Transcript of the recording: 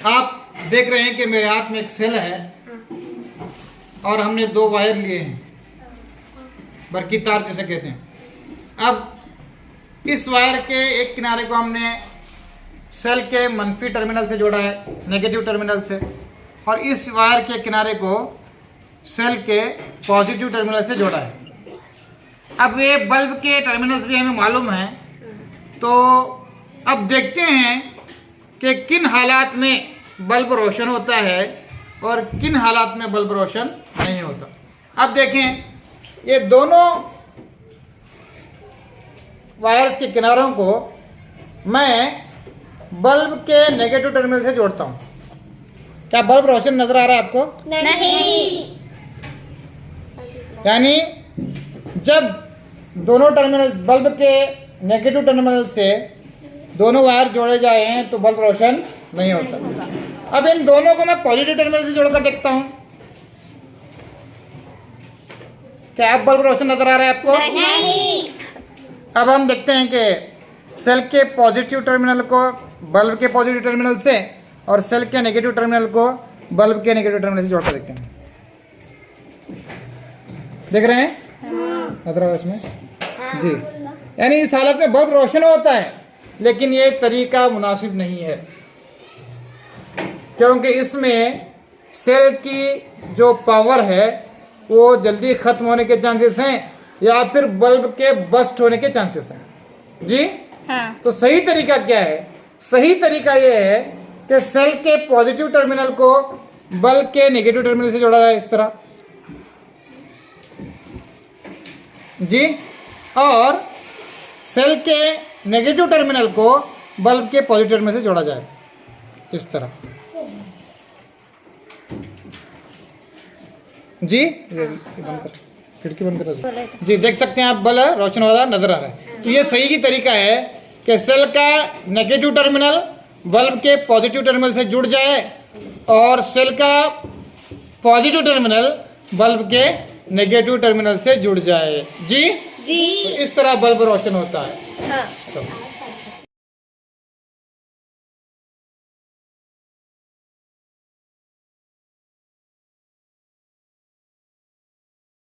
आप देख रहे हैं कि मेरे हाथ में एक सेल है और हमने दो वायर लिए हैं, बरकी तार जिसे कहते हैं। अब इस वायर के एक किनारे को हमने सेल के मनफी टर्मिनल से जोड़ा है, नेगेटिव टर्मिनल से, और इस वायर के किनारे को सेल के पॉजिटिव टर्मिनल से जोड़ा है। अब ये बल्ब के टर्मिनल्स भी हमें मालूम है, तो अब देखते हैं कि किन हालात में बल्ब रोशन होता है और किन हालात में बल्ब रोशन नहीं होता। अब देखें, ये दोनों वायर्स के किनारों को मैं बल्ब के नेगेटिव टर्मिनल से जोड़ता हूँ। क्या बल्ब रोशन नजर आ रहा है आपको? नहीं। यानी जब दोनों टर्मिनल बल्ब के नेगेटिव टर्मिनल से दोनों वायर जोड़े जाए हैं तो बल्ब रोशन नहीं होता। अब इन दोनों को मैं पॉजिटिव टर्मिनल से जोड़कर देखता हूं। क्या अब बल्ब रोशन नजर आ रहा है आपको? नहीं। अब हम देखते हैं कि सेल के पॉजिटिव टर्मिनल को बल्ब के पॉजिटिव टर्मिनल से और सेल के नेगेटिव टर्मिनल को बल्ब के नेगेटिव टर्मिनल से जोड़कर देखते हैं। देख रहे हैं नजर आ रहा है इसमें? जी, यानी इस हालत में बल्ब रोशन होता है, लेकिन ये तरीका मुनासिब नहीं है, क्योंकि इसमें सेल की जो पावर है वो जल्दी ख़त्म होने के चांसेस हैं या फिर बल्ब के बस्ट होने के चांसेस हैं। जी हाँ। तो सही तरीका क्या है? सही तरीका ये है कि सेल के पॉजिटिव टर्मिनल को बल्ब के नेगेटिव टर्मिनल से जोड़ा जाए, इस तरह। जी, और सेल के नेगेटिव टर्मिनल को बल्ब के पॉजिटिव टर्मिनल से जोड़ा जाए, इस तरह। जी, ये बंद कर, खिड़की बंद कर। जी, देख सकते हैं आप, बल्ब रोशन हो रहा नजर आ रहा है। तो ये सही की तरीका है कि सेल का नेगेटिव टर्मिनल बल्ब के पॉजिटिव टर्मिनल से जुड़ जाए और सेल का पॉजिटिव टर्मिनल बल्ब के नेगेटिव टर्मिनल से जुड़ जाए। जी, जी। तो इस तरह बल्ब रोशन होता है। हाँ। तो